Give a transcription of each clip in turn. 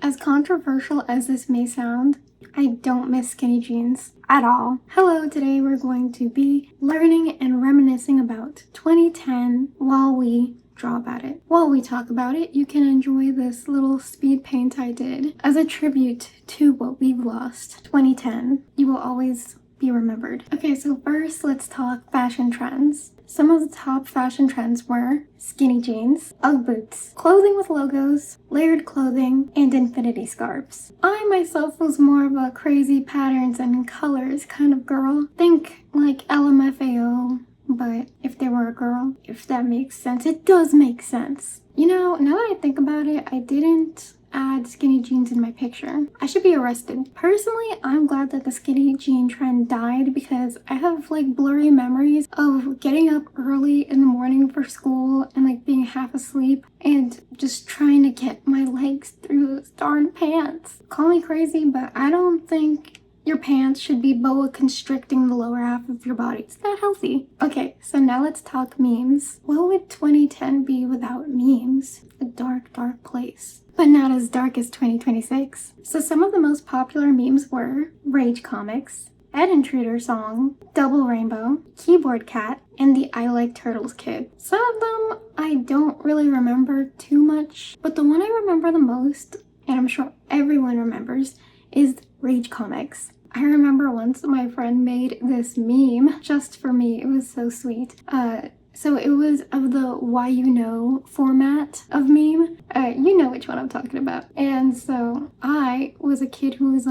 As controversial as this may sound, I don't miss skinny jeans at all. Hello, today we're going to be learning and reminiscing about 2010 while we draw about it. While we talk about it, you can enjoy this little speed paint I did as a tribute to what we've lost. 2010, you will always be remembered. Okay, so first let's talk fashion trends. Some of the top fashion trends were skinny jeans, Ugg boots, clothing with logos, layered clothing, and infinity scarves. I myself was more of a crazy patterns and colors kind of girl. Think like LMFAO, but if they were a girl, if that makes sense. It does make sense. You know, now that I think about it, I didn't add skinny jeans in my picture. I should be arrested. Personally, I'm glad that the skinny jean trend died because I have like blurry memories of getting up early in the morning for school and like being half asleep and just trying to get my legs through those darn pants. Call me crazy, but I don't think your pants should be boa constricting the lower half of your body. It's not healthy. Okay, so now let's talk memes. What would 2010 be without memes? A dark, dark place. But not as dark as 2026. So some of the most popular memes were Rage Comics, Ed Intruder song, Double Rainbow, Keyboard Cat, and the I Like Turtles kid. Some of them I don't really remember too much, but the one I remember the most, and I'm sure everyone remembers, is Rage Comics. I remember once my friend made this meme just for me. It was so sweet. So it was of the why you know format of meme. You know which one I'm talking about. And so I was a kid who was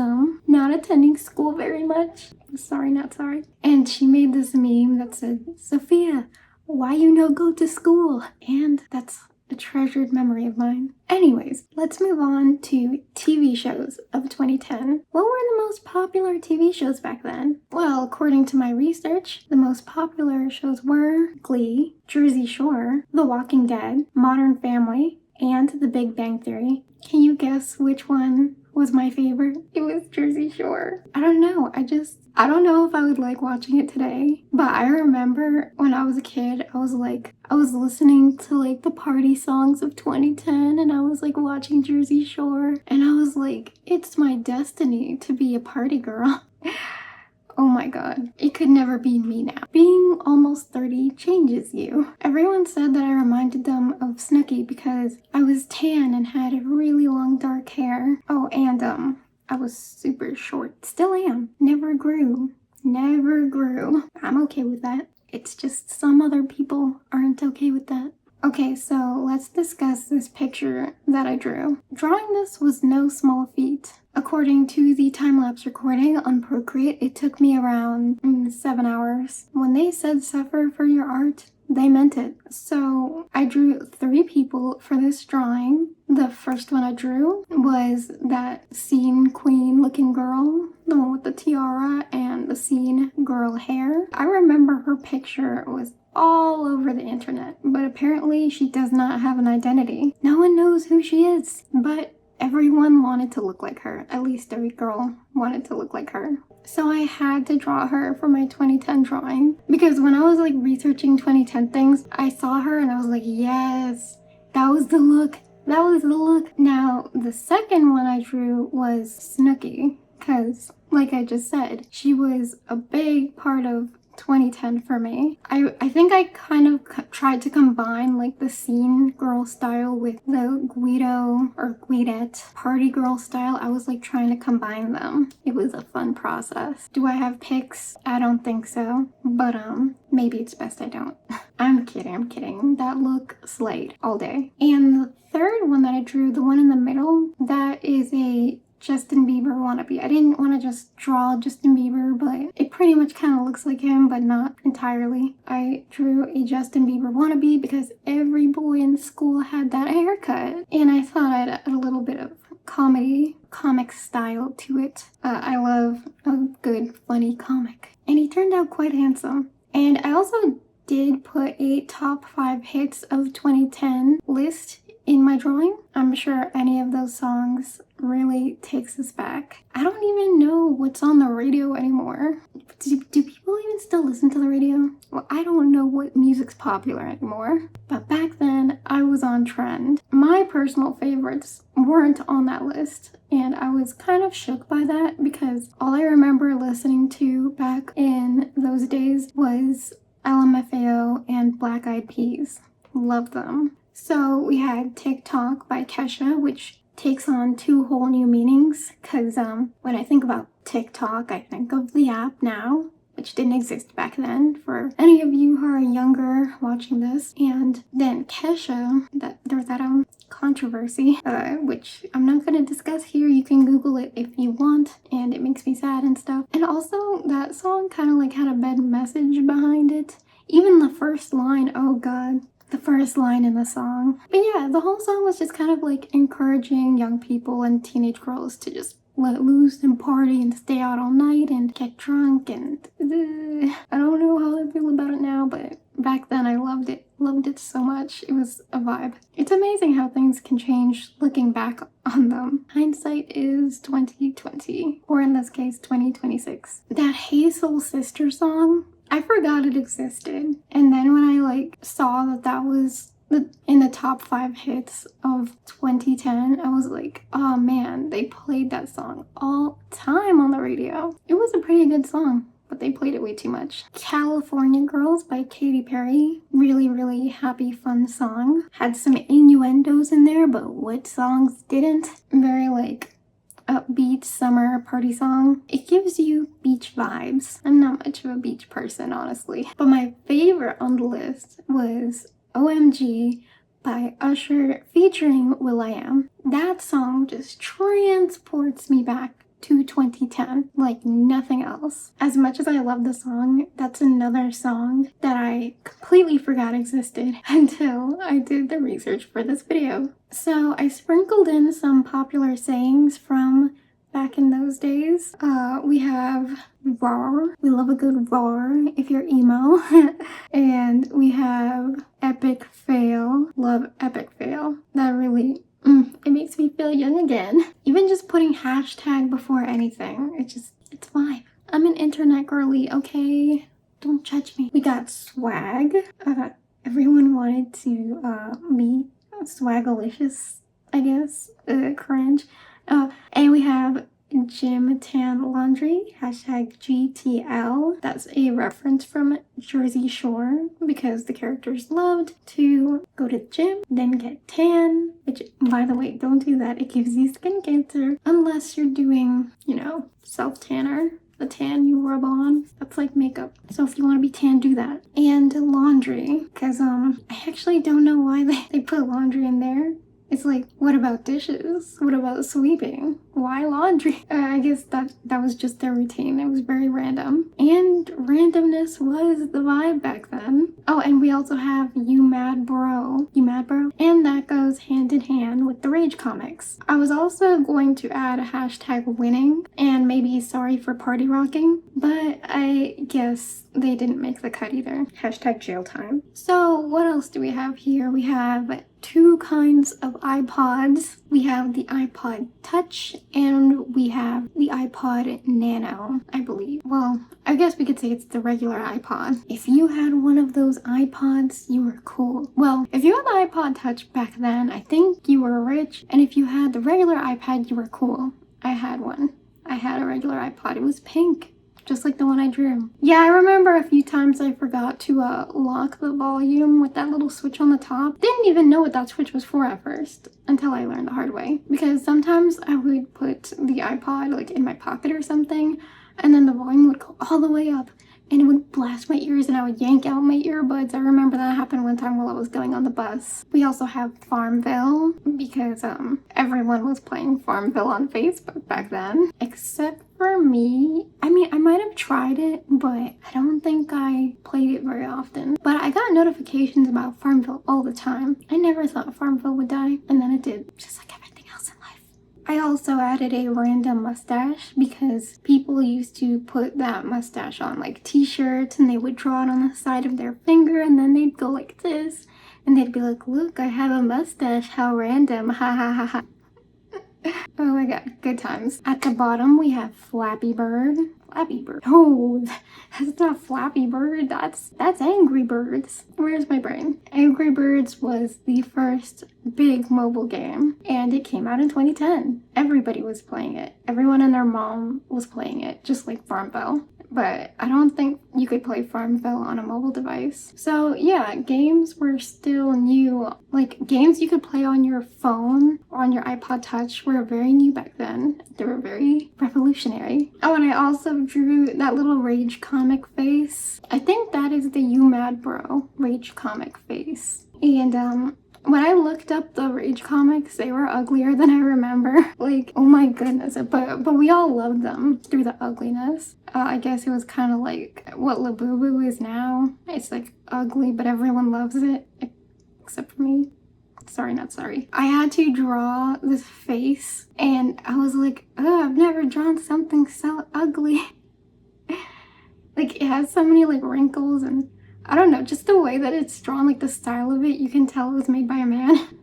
not attending school very much. Sorry, not sorry. And she made this meme that said, Sophia, why you no go to school? And that's a treasured memory of mine. Anyways, let's move on to TV shows of 2010. What were the most popular TV shows back then? Well, according to my research, the most popular shows were Glee, Jersey Shore, The Walking Dead, Modern Family, and The Big Bang Theory. Can you guess which one was my favorite? It was Jersey Shore. I don't know. I don't know if I would like watching it today, but I remember when I was a kid, I was listening to like the party songs of 2010 and I was like watching Jersey Shore and I was like, it's my destiny to be a party girl. Oh my god, it could never be me now. Being almost 30 changes you. Everyone said that I reminded them of Snooki because I was tan and had really long dark hair. Oh, and I was super short. Still am. Never grew. Never grew. I'm okay with that. It's just some other people aren't okay with that. Okay, so let's discuss this picture that I drew. Drawing this was no small feat. According to the time-lapse recording on Procreate, it took me around 7 hours. When they said suffer for your art, they meant it. So I drew 3 people for this drawing. The first one I drew was that scene queen looking girl, the one with the tiara and the scene girl hair. I remember her picture was all over the internet, but apparently she does not have an identity. No one knows who she is, but everyone wanted to look like her. At least every girl wanted to look like her. So I had to draw her for my 2010 drawing because when I was like researching 2010 things, I saw her and I was like, yes, that was the look. That was the look. Now, the second one I drew was Snooki because, like I just said, she was a big part of 2010 for me. I think I kind of tried to combine like the scene girl style with the Guido or Guidette party girl style. I was like trying to combine them. It was a fun process. Do I have pics? I don't think so, but maybe it's best I don't. I'm kidding. That look slayed all day. And the third one that I drew, the one in the middle, that is a Justin Bieber wannabe. I didn't want to just draw Justin Bieber, but it pretty much kind of looks like him, but not entirely. I drew a Justin Bieber wannabe because every boy in school had that haircut, and I thought I'd add a little bit of comic style to it. I love a good, funny comic. And he turned out quite handsome. And I also did put a top 5 hits of 2010 list in my drawing. I'm sure any of those songs really takes us back. I don't even know what's on the radio anymore. Do people even still listen to the radio? Well, I don't know what music's popular anymore, but back then I was on trend. My personal favorites weren't on that list, and I was kind of shook by that because all I remember listening to back in those days was LMFAO and Black Eyed Peas. Love them. So we had TikTok by Kesha, which takes on two whole new meanings because when I think about TikTok, I think of the app now, which didn't exist back then for any of you who are younger watching this. And then Kesha, there was that controversy, which I'm not going to discuss here. You can Google it if you want, and it makes me sad and stuff. And also that song kind of like had a bad message behind it. Even the first line, oh god, the first line in the song. But yeah, the whole song was just kind of like encouraging young people and teenage girls to just let loose and party and stay out all night and get drunk and I don't know how I feel about it now, but back then I loved it so much. It was a vibe. It's amazing how things can change looking back on them. Hindsight is 2020, or in this case 2026. That Hey Soul Sister song, I forgot it existed, and then when I saw that was in the top 5 hits of 2010, I was like, oh man, they played that song all time on the radio. It was a pretty good song, but they played it way too much. California Girls by Katy Perry, really, really happy, fun song. Had some innuendos in there, but what songs didn't? Very upbeat summer party song. It gives you beach vibes. I'm not much of a beach person, honestly. But my favorite on the list was OMG by Usher featuring will.i.am. That song just transports me back to 2010 like nothing else. As much as I love the song, that's another song that I completely forgot existed until I did the research for this video. So I sprinkled in some popular sayings from back in those days. We have roar. We love a good roar if you're emo. And we have epic fail. Love epic fail. That really, it makes me feel young again. Even just putting hashtag before anything, it's vibe. I'm an internet girly, okay? Don't judge me. We got swag. Everyone wanted to be swagalicious, I guess. Cringe. And we have Gym Tan Laundry, hashtag GTL. That's a reference from Jersey Shore because the characters loved to go to the gym, then get tan, which, by the way, don't do that. It gives you skin cancer unless you're doing, self-tanner. The tan you rub on, that's like makeup. So if you want to be tan, do that. And laundry, because I actually don't know why they put laundry in there. It's like, what about dishes? What about sweeping? Why laundry? I guess that was just their routine. It was very random. And randomness was the vibe back then. Oh, and we also have You Mad Bro. You Mad Bro? And that goes hand in hand with the Rage comics. I was also going to add a hashtag winning and maybe sorry for party rocking, but I guess they didn't make the cut either. Hashtag jail time. So what else do we have here? We have 2 kinds of iPods. We have the iPod Touch and we have the iPod Nano, I believe. Well, I guess we could say it's the regular iPod. If you had one of those iPods, you were cool. Well, if you had the iPod Touch back then, I think you were rich. And if you had the regular iPad, you were cool. I had one. I had a regular iPod. It was pink, just like the one I drew. Yeah, I remember a few times I forgot to lock the volume with that little switch on the top. Didn't even know what that switch was for at first until I learned the hard way. Because sometimes I would put the iPod in my pocket or something, and then the volume would go all the way up and it would blast my ears and I would yank out my earbuds. I remember that happened one time while I was going on the bus. We also have Farmville because everyone was playing Farmville on Facebook back then. Except for me. I mean, I might have tried it, but I don't think I played it very often. But I got notifications about Farmville all the time. I never thought Farmville would die, and then it did, just like everything else in life. I also added a random mustache because people used to put that mustache on t-shirts and they would draw it on the side of their finger and then they'd go like this and they'd be like, look, I have a mustache, how random, ha ha ha ha. Oh my god, good times. At the bottom, we have Flappy Bird. Flappy Bird. Oh, that's not Flappy Bird. That's Angry Birds. Where's my brain? Angry Birds was the first big mobile game, and it came out in 2010. Everybody was playing it. Everyone and their mom was playing it, just like Farmville. But I don't think you could play Farmville on a mobile device. So yeah, games were still new. Like games you could play on your phone or on your iPod Touch were very new back then. They were very revolutionary. Oh, and I also drew that little Rage comic face. I think that is the You Mad Bro Rage comic face. And when I looked up the Rage comics, they were uglier than I remember. Like, oh my goodness. But we all loved them through the ugliness. I guess it was kind of like what Labubu is now. It's like ugly, but everyone loves it, except for me. Sorry, not sorry. I had to draw this face, and I was like, oh, I've never drawn something so ugly. Like, it has so many like wrinkles and I don't know, just the way that it's drawn, like the style of it, you can tell it was made by a man.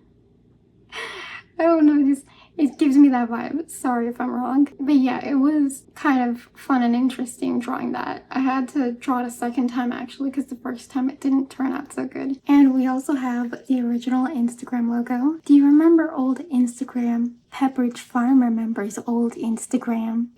I don't know, just it gives me that vibe. Sorry if I'm wrong. But yeah, it was kind of fun and interesting drawing that. I had to draw it a second time actually because the first time it didn't turn out so good. And we also have the original Instagram logo. Do you remember old Instagram? Pepperidge Farm remembers old Instagram.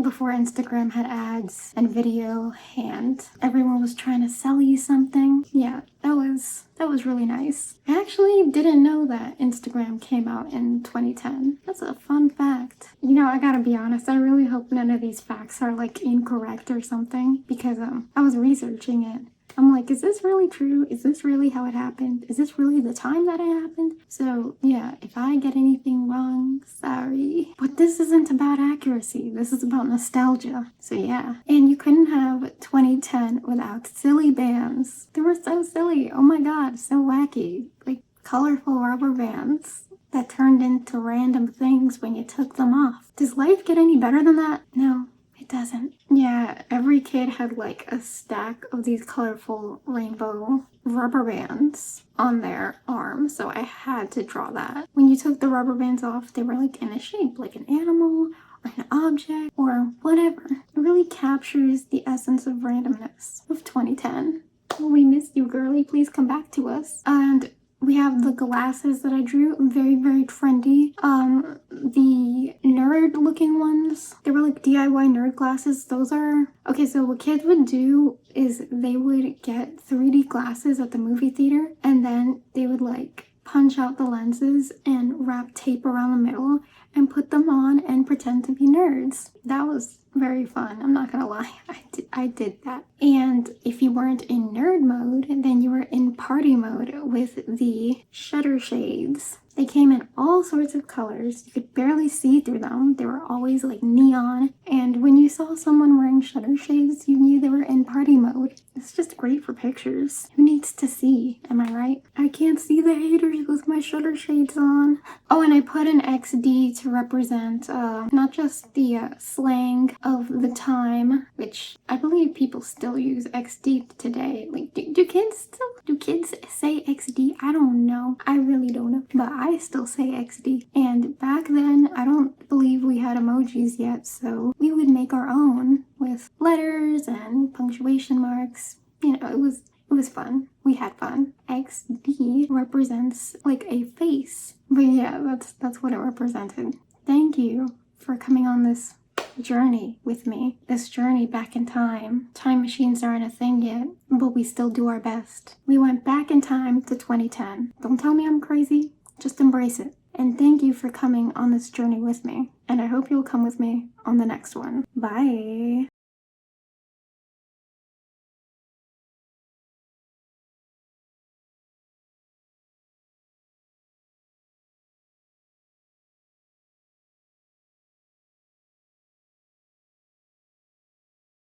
Before Instagram had ads and video and everyone was trying to sell you something. Yeah, that was really nice. I actually didn't know that Instagram came out in 2010. That's a fun fact. You know, I gotta be honest, I really hope none of these facts are like incorrect or something because I was researching it. I'm like, is this really true? Is this really how it happened? Is this really the time that it happened? So yeah, if I get anything wrong, sorry. But this isn't about accuracy. This is about nostalgia. So yeah. And you couldn't have 2010 without silly bands. They were so silly. Oh my god, so wacky. Like colorful rubber bands that turned into random things when you took them off. Does life get any better than that? No. It doesn't. Yeah, every kid had like a stack of these colorful rainbow rubber bands on their arm, so I had to draw that. When you took the rubber bands off, they were like in a shape, like an animal or an object or whatever. It really captures the essence of randomness of 2010. We missed you, girly. Please come back to us. And we have the glasses that I drew, very, very trendy. The nerd looking ones, they were like DIY nerd glasses. Those are, okay, so what kids would do is they would get 3D glasses at the movie theater and then they would like punch out the lenses and wrap tape around the middle and put them on and pretend to be nerds. That was very fun. I'm not gonna lie, I did that. And if you weren't in nerd mode, then you were in party mode with the shutter shades. They came in all sorts of colors. You could barely see through them. They were always like neon. And when you saw someone wearing shutter shades, you knew they were in party mode. It's just great for pictures. Who needs to see? Am I right? I can't see the haters with my shutter shades on. Oh, and I put an XD to represent not just the slang of the time, which I believe people still use XD today. Like, do kids say XD? I don't know. I really don't know. But I still say XD. And back then, I don't believe we had emojis yet, so we would make our own with letters and punctuation marks. You know, it was fun. We had fun. XD represents like a face. But yeah, that's what it represented. Thank you for coming on this journey with me. This journey back in time. Time machines aren't a thing yet, but we still do our best. We went back in time to 2010. Don't tell me I'm crazy. Just embrace it. And thank you for coming on this journey with me. And I hope you'll come with me on the next one. Bye.